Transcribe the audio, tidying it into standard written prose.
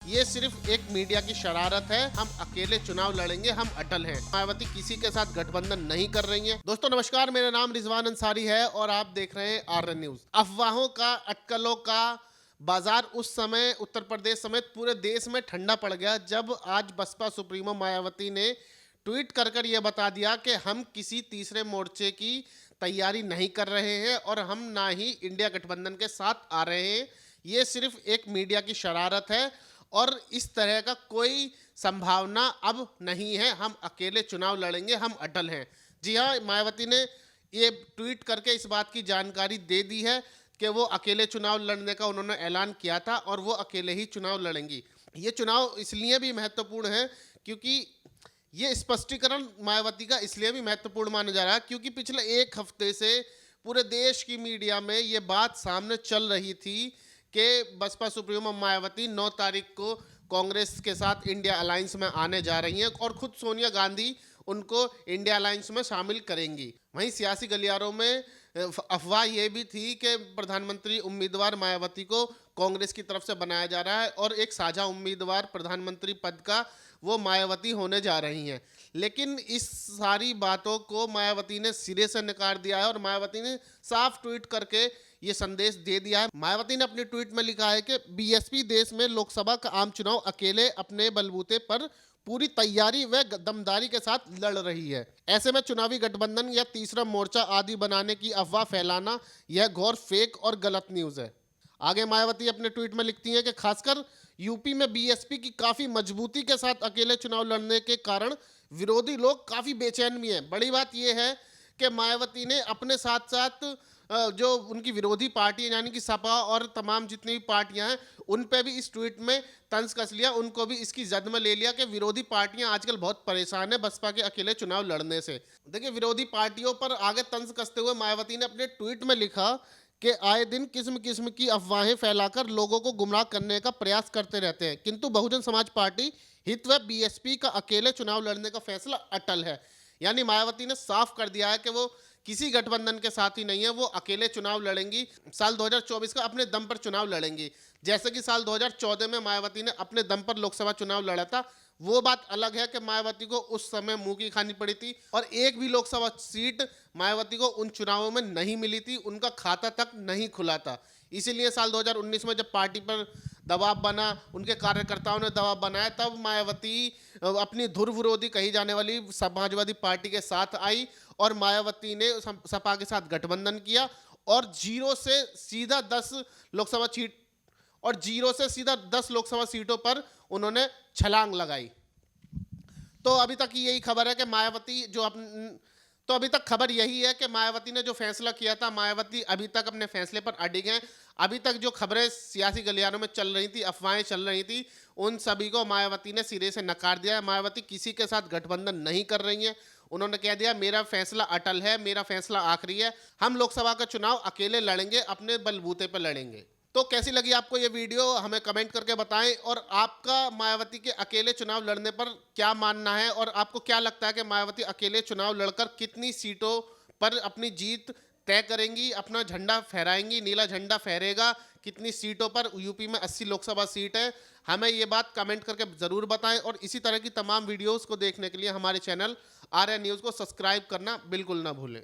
ये सिर्फ एक मीडिया की शरारत है। हम अकेले चुनाव लड़ेंगे, हम अटल हैं। मायावती किसी के साथ गठबंधन नहीं कर रही हैं। दोस्तों नमस्कार, मेरा नाम रिजवान अंसारी है और आप देख रहे हैं आरएन न्यूज। अफवाहों का, अटकलों का बाजार उस समय उत्तर प्रदेश समेत पूरे देश में ठंडा पड़ गया जब आज बसपा सुप्रीमो मायावती ने ट्वीट कर यह बता दिया कि हम किसी तीसरे मोर्चे की तैयारी नहीं कर रहे हैं और हम ना ही इंडिया गठबंधन के साथ आ रहे हैं। ये सिर्फ एक मीडिया की शरारत है और इस तरह का कोई संभावना अब नहीं है। हम अकेले चुनाव लड़ेंगे, हम अटल हैं। जी हाँ, मायावती ने ये ट्वीट करके इस बात की जानकारी दे दी है कि वो अकेले चुनाव लड़ने का उन्होंने ऐलान किया था और वो अकेले ही चुनाव लड़ेंगी। ये चुनाव इसलिए भी महत्वपूर्ण है क्योंकि ये स्पष्टीकरण मायावती का इसलिए भी महत्वपूर्ण माना जा रहा है क्योंकि पिछले एक हफ्ते से पूरे देश की मीडिया में ये बात सामने चल रही थी कि बसपा सुप्रीमो मायावती 9 तारीख को कांग्रेस के साथ इंडिया अलायंस में आने जा रही हैं और खुद सोनिया गांधी उनको इंडिया अलायंस में शामिल करेंगी। वहीं सियासी गलियारों में अफवाह ये भी थी कि प्रधानमंत्री उम्मीदवार मायावती को कांग्रेस की तरफ से बनाया जा रहा है और एक साझा उम्मीदवार प्रधानमंत्री पद का वो मायावती होने जा रही हैं। लेकिन इस सारी बातों को मायावती ने सिरे से नकार दिया है और मायावती ने साफ ट्वीट करके ये संदेश दे दिया है। मायावती ने अपने ट्वीट में लिखा है कि बीएसपी देश में लोकसभा का आम चुनाव अकेले अपने बलबूते पर पूरी तैयारी व दमदारी के साथ लड़ रही है। ऐसे में चुनावी गठबंधन या तीसरा मोर्चा आदि बनाने की अफवाह फैलाना यह घोर फेक और गलत न्यूज़ है। आगे मायावती अपने ट्वीट में लिखती हैं कि खासकर यूपी में बीएसपी की काफ़ी मजबूती के साथ अकेले चुनाव लड़ने के कारण विरोधी लोग काफ़ी बेचैन भी हैं। बड़ी बात यह है कि मायावती ने अपने साथ साथ जो उनकी विरोधी पार्टी यानी कि सपा और तमाम जितनी भी पार्टियां हैं उन पे भी इस ट्वीट में तंज कस लिया, उनको भी इसकी जद में ले लिया कि विरोधी पार्टियां आजकल बहुत परेशान है बसपा के अकेले चुनाव लड़ने से। देखिए, विरोधी पार्टियों पर आगे तंज कसते हुए मायावती ने अपने ट्वीट में लिखा कि आए दिन किस्म किस्म की अफवाहें फैलाकर लोगों को गुमराह करने का प्रयास करते रहते हैं, किंतु बहुजन समाज पार्टी हित व बीएसपी का अकेले चुनाव लड़ने का फैसला अटल है। यानी मायावती ने साफ कर दिया है कि वो किसी गठबंधन के साथ ही नहीं है, वो अकेले चुनाव लड़ेंगी। साल 2024 का अपने दम पर चुनाव लड़ेंगी। जैसे कि साल 2014 में मायावती ने अपने दम पर लोकसभा चुनाव लड़ा था। वो बात अलग है कि मायावती को उस समय मुंह की खानी पड़ी थी और एक भी लोकसभा सीट मायावती को उन चुनावों में नहीं मिली थी, उनका खाता तक नहीं खुला था। इसीलिए साल 2019 में जब पार्टी पर दबाव बना, उनके कार्यकर्ताओं ने दबाव बनाया, तब मायावती अपनी धुर विरोधी कही जाने वाली समाजवादी पार्टी के साथ आई और मायावती ने सपा के साथ गठबंधन किया और जीरो से सीधा 10 लोकसभा सीट और जीरो से सीधा 10 लोकसभा सीटों पर उन्होंने छलांग लगाई। तो अभी तक यही खबर है कि मायावती तो अभी तक खबर यही है कि मायावती ने जो फैसला किया था, मायावती अभी तक अपने फैसले पर अडिग हैं। अभी तक जो खबरें सियासी गलियारों में चल रही थी, अफवाहें चल रही थी, उन सभी को मायावती ने सिरे से नकार दिया है। मायावती किसी के साथ गठबंधन नहीं कर रही हैं। उन्होंने कह दिया मेरा फैसला अटल है, मेरा फैसला आखिरी है, हम लोकसभा का चुनाव अकेले लड़ेंगे, अपने बलबूते पर लड़ेंगे। तो कैसी लगी आपको ये वीडियो, हमें कमेंट करके बताएं और आपका मायावती के अकेले चुनाव लड़ने पर क्या मानना है और आपको क्या लगता है कि मायावती अकेले चुनाव लड़कर कितनी सीटों पर अपनी जीत तय करेंगी, अपना झंडा फहराएंगी, नीला झंडा फहरेगा, कितनी सीटों पर? यूपी में 80 लोकसभा सीट है। हमें ये बात कमेंट करके ज़रूर बताएं और इसी तरह की तमाम वीडियोज़ को देखने के लिए हमारे चैनल आरएन न्यूज़ को सब्सक्राइब करना बिल्कुल ना भूलें।